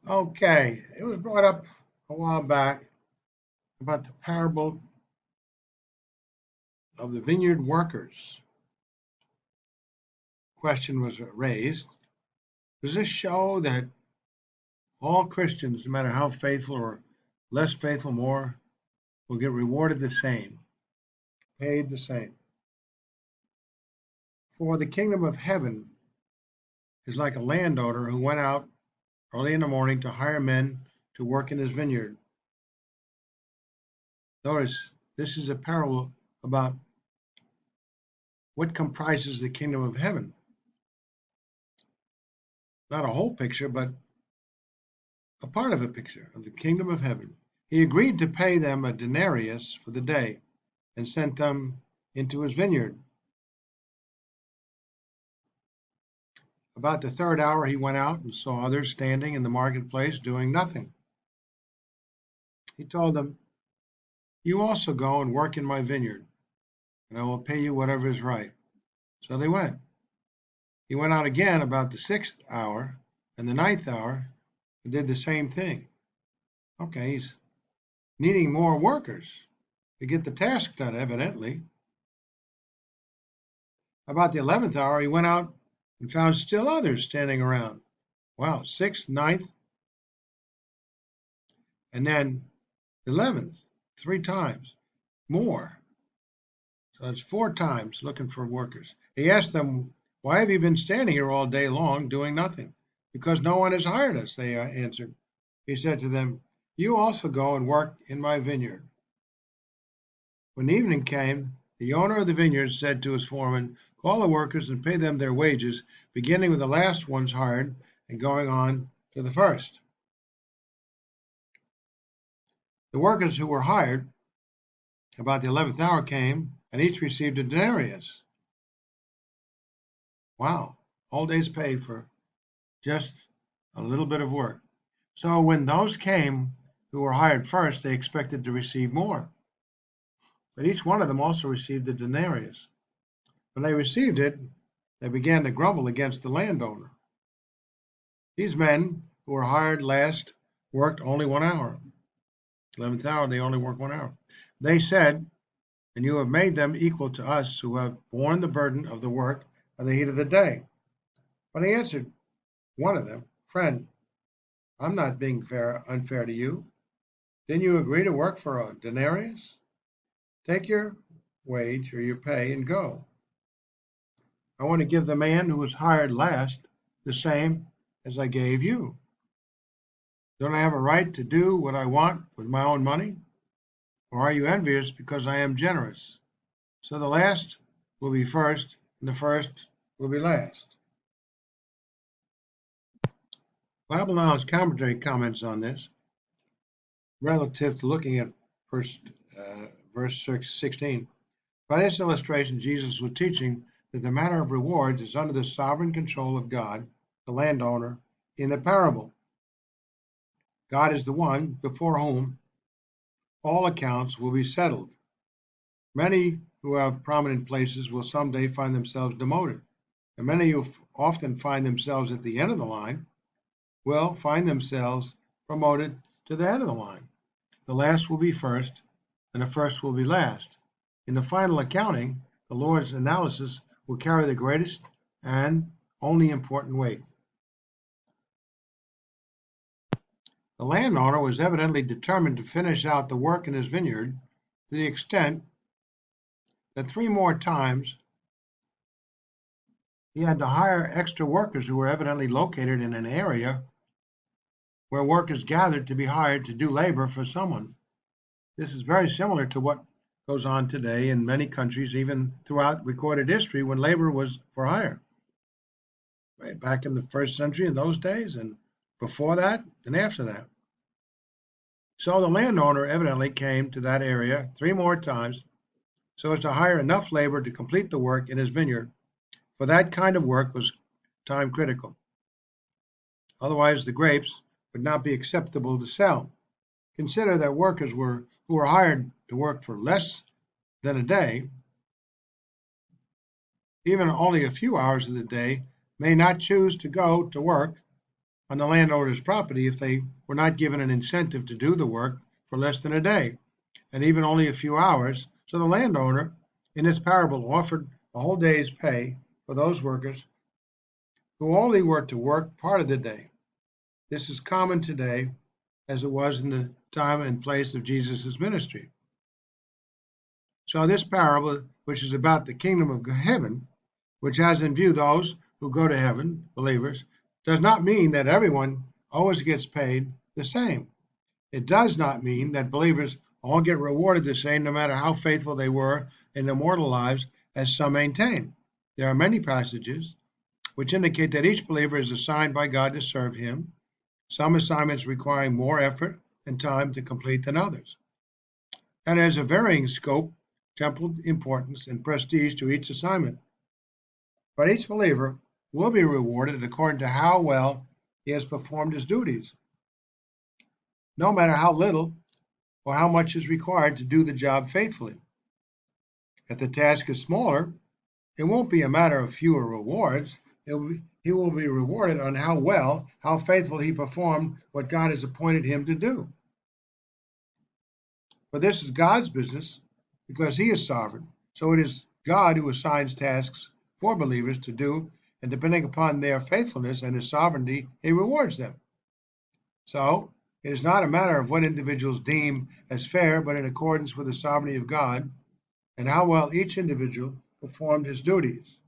Okay, it was brought up a while back about the parable of the vineyard workers. Question was raised. Does this show that all Christians, no matter how faithful or less faithful, more, will get rewarded the same, paid the same? For the kingdom of heaven is like a landowner who went out early in the morning to hire men to work in his vineyard. Notice this is a parable about what comprises the kingdom of heaven. Not a whole picture, but a part of a picture of the kingdom of heaven. He agreed to pay them a denarius for the day and sent them into his vineyard. About the third hour, he went out and saw others standing in the marketplace doing nothing. He told them, "You also go and work in my vineyard, and I will pay you whatever is right." So they went. He went out again about the sixth hour and the ninth hour and did the same thing. Okay, he's needing more workers to get the task done, evidently. About the 11th hour, he went out and found still others standing around. Wow, sixth, ninth, and then 11th, three times more. So it's four times looking for workers. He asked them, "Why have you been standing here all day long doing nothing?" "Because no one has hired us," they answered. He said to them, "You also go and work in my vineyard." When evening came, the owner of the vineyard said to his foreman, "Call the workers and pay them their wages, beginning with the last ones hired and going on to the first." The workers who were hired about the 11th hour came, and each received a denarius. Wow, all day's pay for just a little bit of work. So when those came who were hired first, they expected to receive more. But each one of them also received a denarius. When they received it, they began to grumble against the landowner. These men who were hired last worked only 1 hour. 11th hour, they only worked 1 hour. They said, "And you have made them equal to us who have borne the burden of the work of the heat of the day." But he answered one of them, "Friend, I'm not being unfair to you. Didn't you agree to work for a denarius? Take your wage or your pay and go. I want to give the man who was hired last the same as I gave you. Don't I have a right to do what I want with my own money? Or are you envious because I am generous? So the last will be first, and the first will be last." Bible Knowledge Commentary comments on this relative to looking at first, verse 16. By this illustration, Jesus was teaching that the matter of rewards is under the sovereign control of God, the landowner, in the parable. God is the one before whom all accounts will be settled. Many who have prominent places will someday find themselves demoted, and many who often find themselves at the end of the line will find themselves promoted to the head of the line. The last will be first, and the first will be last. In the final accounting, the Lord's analysis will carry the greatest and only important weight. The landowner was evidently determined to finish out the work in his vineyard to the extent that three more times he had to hire extra workers who were evidently located in an area where workers gathered to be hired to do labor for someone. This is very similar to what goes on today in many countries, even throughout recorded history, when labor was for hire. Right back in the first century, in those days, and before that, and after that. So the landowner evidently came to that area three more times so as to hire enough labor to complete the work in his vineyard, for that kind of work was time critical. Otherwise, the grapes would not be acceptable to sell. Consider that workers who were hired to work for less than a day, even only a few hours of the day, may not choose to go to work on the landowner's property if they were not given an incentive to do the work for less than a day, and even only a few hours. So the landowner, in this parable, offered a whole day's pay for those workers who only were to work part of the day. This is common today as it was in the time and place of Jesus' ministry. So this parable, which is about the kingdom of heaven, which has in view those who go to heaven, believers, does not mean that everyone always gets paid the same. It does not mean that believers all get rewarded the same no matter how faithful they were in their mortal lives, as some maintain. There are many passages which indicate that each believer is assigned by God to serve Him, some assignments requiring more effort and time to complete than others. And there's a varying scope, temporal importance, and prestige to each assignment. But each believer will be rewarded according to how well he has performed his duties, no matter how little or how much is required to do the job faithfully. If the task is smaller, it won't be a matter of fewer rewards. He will be rewarded on how faithful he performed what God has appointed him to do. But this is God's business because He is sovereign. So it is God who assigns tasks for believers to do, and depending upon their faithfulness and His sovereignty, He rewards them. So it is not a matter of what individuals deem as fair, but in accordance with the sovereignty of God and how well each individual performed his duties.